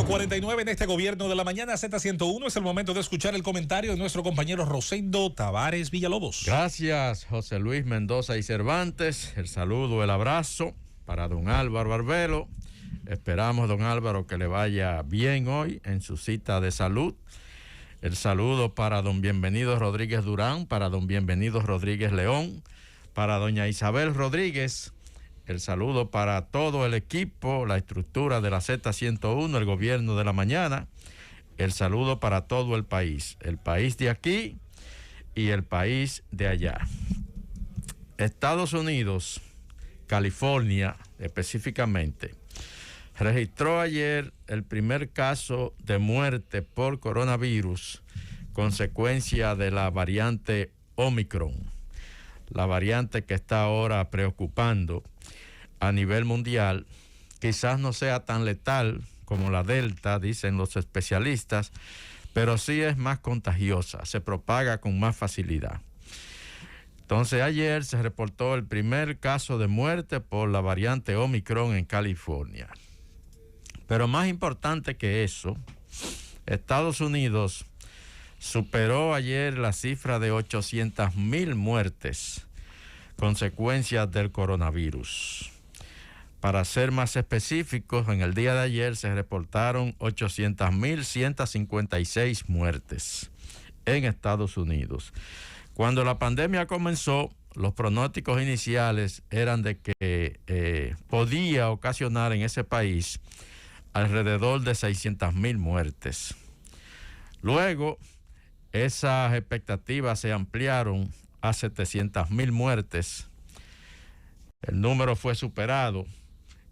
49 en este gobierno de la mañana, Z101. Es el momento de escuchar el comentario de nuestro compañero Rosendo Tavares Villalobos. Gracias, José Luis Mendoza y Cervantes. El saludo, el abrazo para don Álvaro Barbelo. Esperamos, don Álvaro, que le vaya bien hoy en su cita de salud. El saludo para don Bienvenido Rodríguez Durán, para don Bienvenido Rodríguez León, para doña Isabel Rodríguez. El saludo para todo el equipo, la estructura de la Z101, el gobierno de la mañana. El saludo para todo el país de aquí y el país de allá. Estados Unidos, California específicamente, registró ayer el primer caso de muerte por coronavirus, consecuencia de la variante Omicron, la variante que está ahora preocupando a nivel mundial. Quizás no sea tan letal como la Delta, dicen los especialistas, pero sí es más contagiosa, se propaga con más facilidad. Entonces ayer se reportó el primer caso de muerte por la variante Omicron en California. Pero más importante que eso, Estados Unidos superó ayer la cifra de 800,000 muertes consecuencias del coronavirus. Para ser más específicos, en el día de ayer se reportaron 800,156 muertes en Estados Unidos. Cuando la pandemia comenzó, los pronósticos iniciales eran de que podía ocasionar en ese país alrededor de 600,000 muertes. Luego, esas expectativas se ampliaron a 700,000 muertes. El número fue superado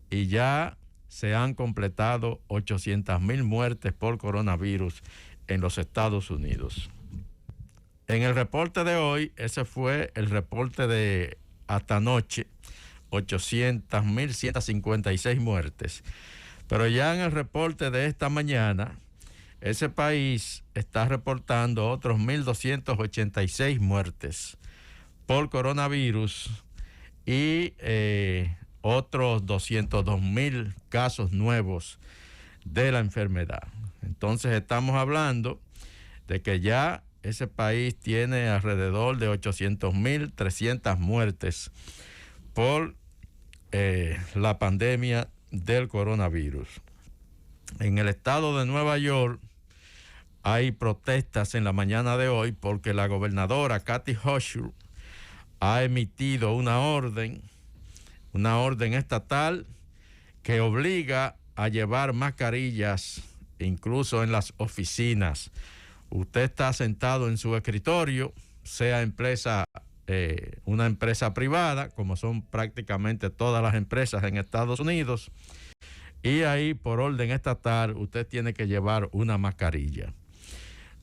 y ya se han completado 800,000 muertes por coronavirus en los Estados Unidos. En el reporte de hoy, ese fue el reporte de hasta anoche, 800,156 muertes. Pero ya en el reporte de esta mañana, ese país está reportando otros 1,286 muertes por coronavirus y otros 202,000 casos nuevos de la enfermedad. Entonces estamos hablando de que ya ese país tiene alrededor de 800,300 muertes por la pandemia del coronavirus. En el estado de Nueva York hay protestas en la mañana de hoy porque la gobernadora Kathy Hochul ha emitido una orden estatal que obliga a llevar mascarillas incluso en las oficinas. Usted está sentado en su escritorio, sea una empresa privada, como son prácticamente todas las empresas en Estados Unidos, y ahí por orden estatal usted tiene que llevar una mascarilla.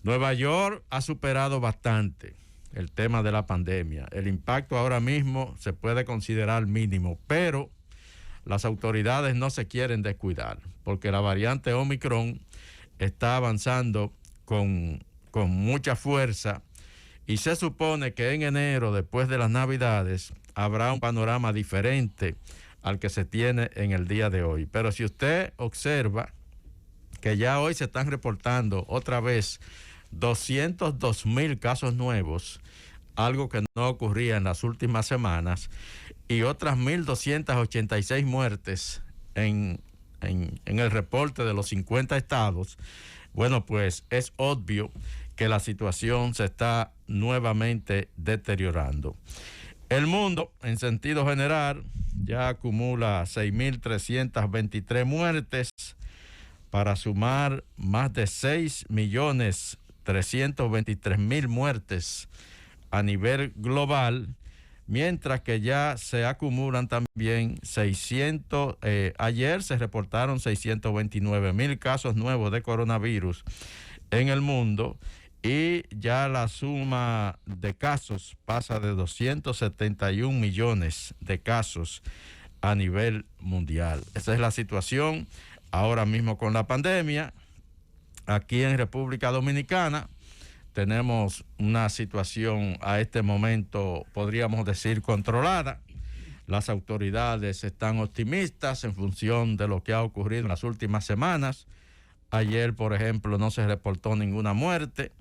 Nueva York ha superado bastante el tema de la pandemia. El impacto ahora mismo se puede considerar mínimo, pero las autoridades no se quieren descuidar porque la variante Omicron está avanzando con mucha fuerza y se supone que en enero, después de las Navidades, habrá un panorama diferente al que se tiene en el día de hoy. Pero si usted observa que ya hoy se están reportando otra vez 202,000 casos nuevos, algo que no ocurría en las últimas semanas, y otras 1,286 muertes en el reporte de los 50 estados, bueno, pues es obvio que la situación se está nuevamente deteriorando. El mundo, en sentido general, ya acumula 6,323 muertes para sumar más de 6,323,000 muertes a nivel global, mientras que ya se acumulan también ayer se reportaron 629,000 casos nuevos de coronavirus en el mundo y ya la suma de casos pasa de 271 millones de casos a nivel mundial. Esa es la situación ahora mismo con la pandemia. Aquí en República Dominicana tenemos una situación a este momento, podríamos decir, controlada. Las autoridades están optimistas en función de lo que ha ocurrido en las últimas semanas. Ayer, por ejemplo, no se reportó ninguna muerte.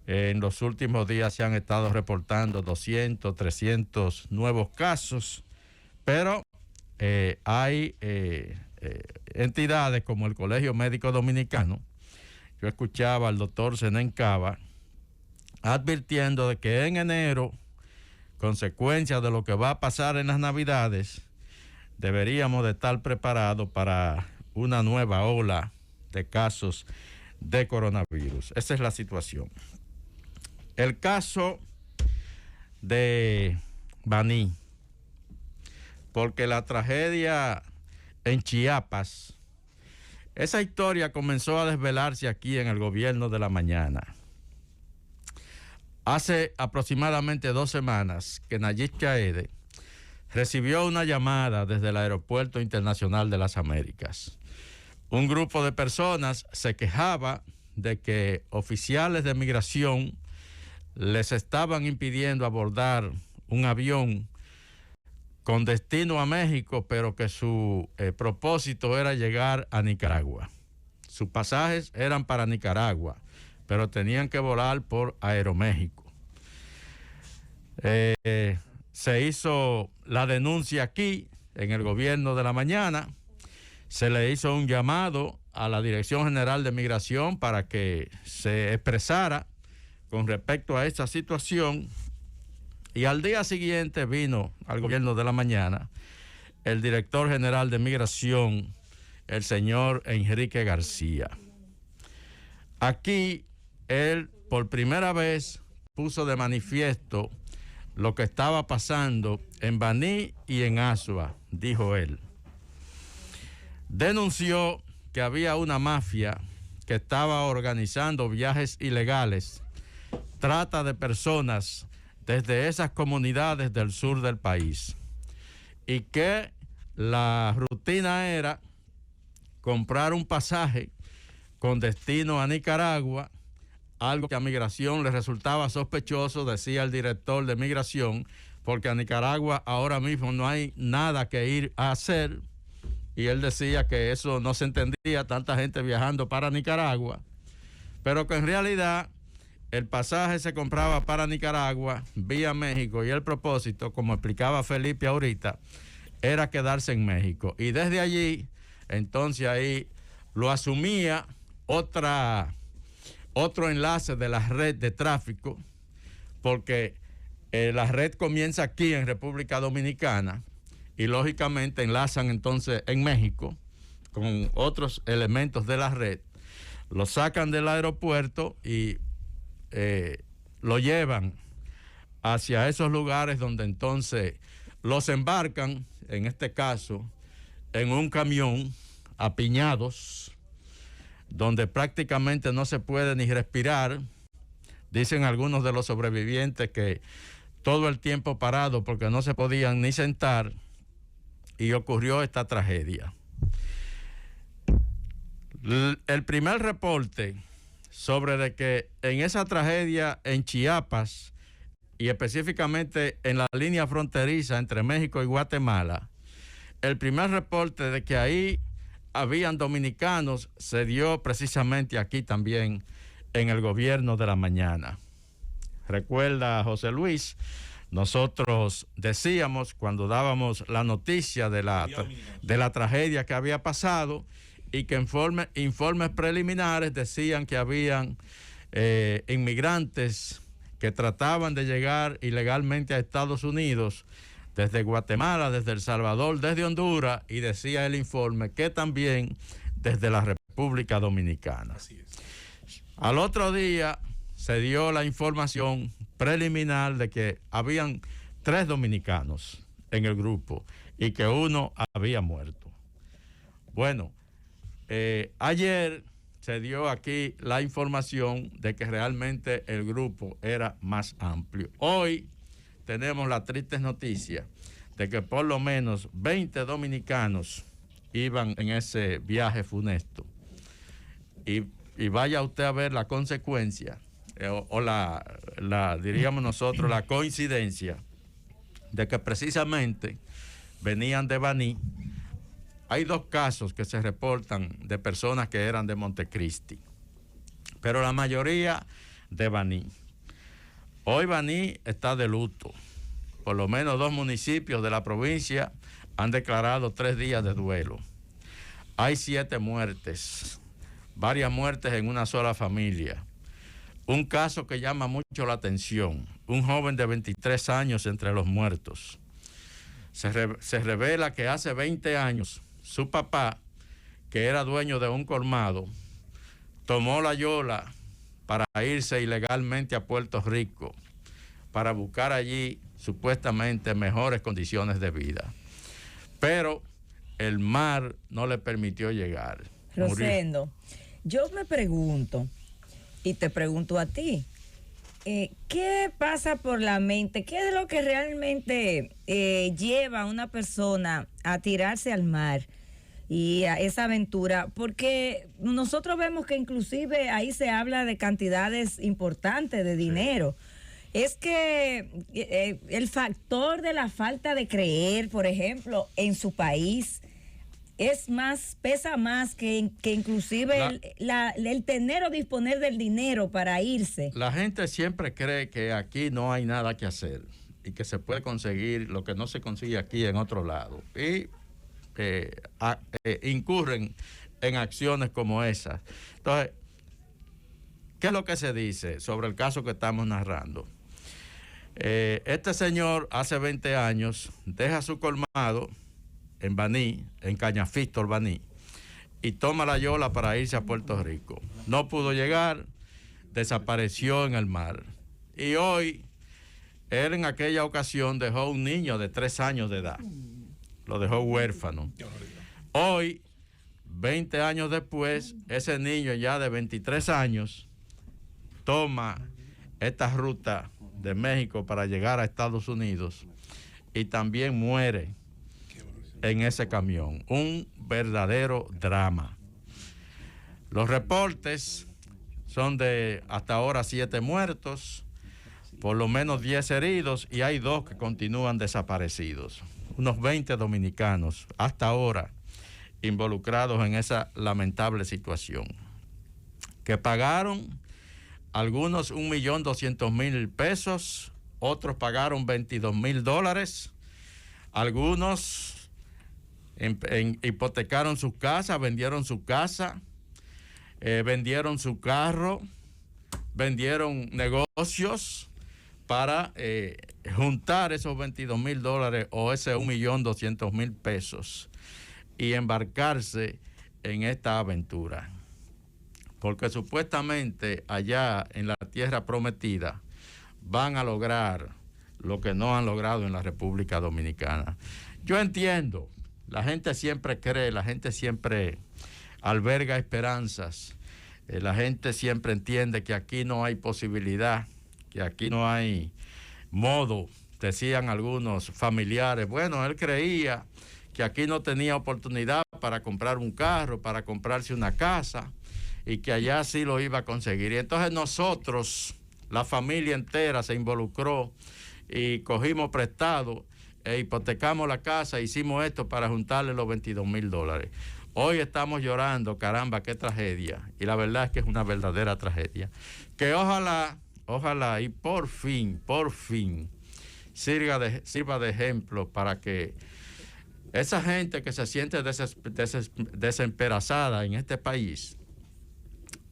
En los últimos días se han estado reportando 200, 300 nuevos casos, pero hay entidades como el Colegio Médico Dominicano. Yo escuchaba al doctor Zenén Cava advirtiendo de que en enero, consecuencia de lo que va a pasar en las Navidades, deberíamos de estar preparados para una nueva ola de casos de coronavirus. Esa es la situación. El caso de Baní, porque la tragedia en Chiapas, esa historia comenzó a desvelarse aquí en el Gobierno de la Mañana. Hace aproximadamente 2 semanas que Nayib Chaede recibió una llamada desde el Aeropuerto Internacional de las Américas. Un grupo de personas se quejaba de que oficiales de migración les estaban impidiendo abordar un avión con destino a México, pero que su propósito era llegar a Nicaragua. Sus pasajes eran para Nicaragua, pero tenían que volar por Aeroméxico. Se hizo la denuncia aquí, en el Gobierno de la Mañana. Se le hizo un llamado a la Dirección General de Migración para que se expresara con respecto a esta situación, y al día siguiente vino al Gobierno de la Mañana el director general de Migración, el señor Enrique García. Aquí él por primera vez puso de manifiesto lo que estaba pasando en Baní y en Azua, dijo él. Denunció que había una mafia que estaba organizando viajes ilegales, trata de personas desde esas comunidades del sur del país, y que la rutina era comprar un pasaje con destino a Nicaragua, algo que a Migración le resultaba sospechoso, decía el director de Migración, porque a Nicaragua ahora mismo no hay nada que ir a hacer, y él decía que eso no se entendía, tanta gente viajando para Nicaragua, pero que en realidad el pasaje se compraba para Nicaragua vía México, y el propósito, como explicaba Felipe ahorita, era quedarse en México. Y desde allí, entonces ahí lo asumía otro enlace de la red de tráfico, porque la red comienza aquí en República Dominicana y lógicamente enlazan entonces en México con otros elementos de la red, lo sacan del aeropuerto y lo llevan hacia esos lugares donde entonces los embarcan, en este caso, en un camión apiñados, donde prácticamente no se puede ni respirar. Dicen algunos de los sobrevivientes que todo el tiempo parado porque no se podían ni sentar, y ocurrió esta tragedia. El primer reporte sobre de que en esa tragedia en Chiapas, y específicamente en la línea fronteriza entre México y Guatemala, el primer reporte de que ahí habían dominicanos se dio precisamente aquí también en el Gobierno de la Mañana. Recuerda, José Luis, nosotros decíamos cuando dábamos la noticia de la tragedia que había pasado, y que informes preliminares decían que habían inmigrantes que trataban de llegar ilegalmente a Estados Unidos desde Guatemala, desde El Salvador, desde Honduras, y decía el informe que también desde la República Dominicana. Así es. Al otro día se dio la información preliminar de que habían 3 dominicanos en el grupo y que uno había muerto. Bueno, ayer se dio aquí la información de que realmente el grupo era más amplio. Hoy tenemos la triste noticia de que por lo menos 20 dominicanos iban en ese viaje funesto. Y vaya usted a ver la consecuencia, diríamos nosotros, la coincidencia de que precisamente venían de Baní hay 2 casos que se reportan de personas que eran de Montecristi, pero la mayoría de Baní. Hoy Baní está de luto. Por lo menos 2 municipios de la provincia han declarado 3 días de duelo. Hay 7 muertes, varias muertes en una sola familia. Un caso que llama mucho la atención, un joven de 23 años entre los muertos. Se revela que hace 20 años su papá, que era dueño de un colmado, tomó la yola para irse ilegalmente a Puerto Rico, para buscar allí supuestamente mejores condiciones de vida. Pero el mar no le permitió llegar. Rosendo, yo me pregunto, y te pregunto a ti, ¿qué pasa por la mente? ¿Qué es lo que realmente lleva a una persona a tirarse al mar y a esa aventura? Porque nosotros vemos que inclusive ahí se habla de cantidades importantes de dinero. Es que el factor de la falta de creer, por ejemplo, en su país, pesa más que inclusive el tener o disponer del dinero para irse. La gente siempre cree que aquí no hay nada que hacer y que se puede conseguir lo que no se consigue aquí en otro lado. Y incurren en acciones como esas. Entonces, ¿qué es lo que se dice sobre el caso que estamos narrando? Este señor hace 20 años deja su colmado en Baní, en Cañafistor, Baní, y toma la yola para irse a Puerto Rico. No pudo llegar, desapareció en el mar. Y hoy, él en aquella ocasión dejó un niño de 3 años de edad. Lo dejó huérfano. Hoy, 20 años después, ese niño ya de 23 años toma esta ruta de México para llegar a Estados Unidos y también muere en ese camión. Un verdadero drama. Los reportes son de hasta ahora 7 muertos, por lo menos 10 heridos y hay 2 que continúan desaparecidos. Unos 20 dominicanos hasta ahora involucrados en esa lamentable situación. Que pagaron algunos $1.200.000 pesos, otros pagaron $22.000, algunos hipotecaron su casa, vendieron su casa, vendieron su carro, vendieron negocios para juntar esos $22.000 o ese $1.200.000 pesos y embarcarse en esta aventura. Porque supuestamente allá en la tierra prometida van a lograr lo que no han logrado en la República Dominicana. Yo entiendo, la gente siempre cree, la gente siempre alberga esperanzas, la gente siempre entiende que aquí no hay posibilidad, que aquí no hay modo, decían algunos familiares. Bueno, él creía que aquí no tenía oportunidad para comprar un carro, para comprarse una casa, y que allá sí lo iba a conseguir. Y entonces nosotros, la familia entera se involucró y cogimos prestado e hipotecamos la casa, hicimos esto para juntarle los $22.000. Hoy estamos llorando, caramba, qué tragedia. Y la verdad es que es una verdadera tragedia. Que ojalá y por fin, sirva de ejemplo para que esa gente que se siente desesperanzada en este país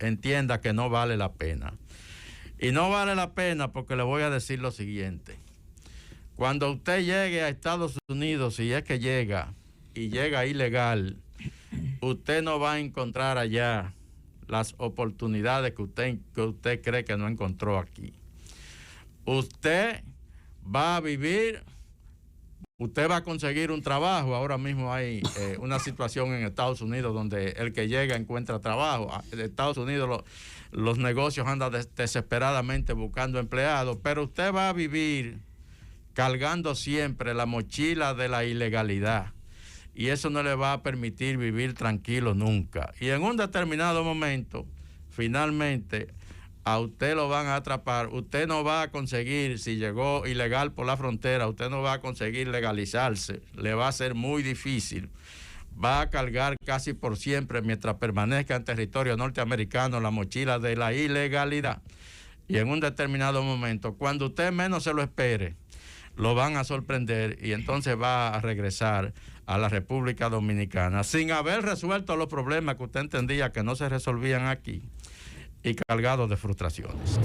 entienda que no vale la pena. Y no vale la pena porque le voy a decir lo siguiente. Cuando usted llegue a Estados Unidos, si es que llega, y llega ilegal, usted no va a encontrar allá las oportunidades que usted cree que no encontró aquí. Usted va a vivir, usted va a conseguir un trabajo. Ahora mismo hay una situación en Estados Unidos donde el que llega encuentra trabajo. En Estados Unidos los negocios andan desesperadamente buscando empleados, pero usted va a vivir cargando siempre la mochila de la ilegalidad. Y eso no le va a permitir vivir tranquilo nunca. Y en un determinado momento, finalmente, a usted lo van a atrapar. Usted no va a conseguir, si llegó ilegal por la frontera, usted no va a conseguir legalizarse. Le va a ser muy difícil. va a cargar casi por siempre, mientras permanezca en territorio norteamericano, la mochila de la ilegalidad. Y en un determinado momento, cuando usted menos se lo espere, lo van a sorprender y entonces va a regresar a la República Dominicana sin haber resuelto los problemas que usted entendía que no se resolvían aquí y cargado de frustraciones.